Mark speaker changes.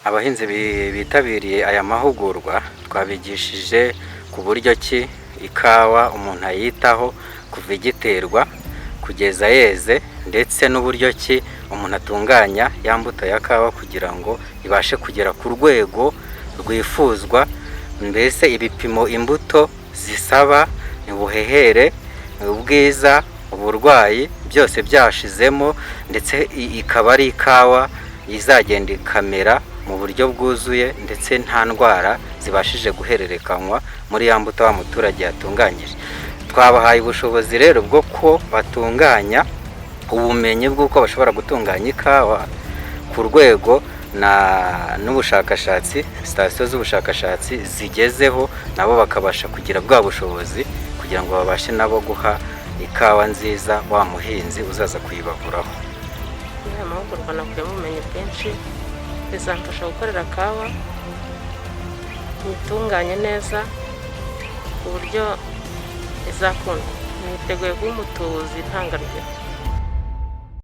Speaker 1: Abahinzi bitabiriye aya mahugurwa twabigishije ku buryo ki ikawa umuntu ayitaho kuva igiterwa kugeza yeze, ndetse n'uburyo ki umuntu atunganya ya mbuto ya kawa kugira ngo ibashe kugera ku rwego rwifuzwa. Mbese ibipimo imbuto zisaba, ubuhehere, ubwiza, uburwayi byose byashizemo, ndetse ikaba ari ikawa izagenda ikamera mu buryo bwuzuye, ndetse nta ndwara zibashije guhererekanywa muri ya mbuto wa muturage yatunganyije. Twabahaye ubushobozi rero bwo ko batunganya ubumenyi bw'uko bashobora gutunganya ikawa ku rwego n'ubushakashatsi, sitasiyo z'ubushakashatsi zigezeho, nabo bakabasha kugira bwa bushobozi kugira ngo babashe nabo guha ikawa nziza wa muhinzi uzaza kuyibaguraho.
Speaker 2: Aya mahugurwa nakuyemo ubumenyi bwinshi, bizamfasha gukorera kawa nitunganye neza ku buryo izakunda. Niteguye kuba umutubuzi ntangarugero.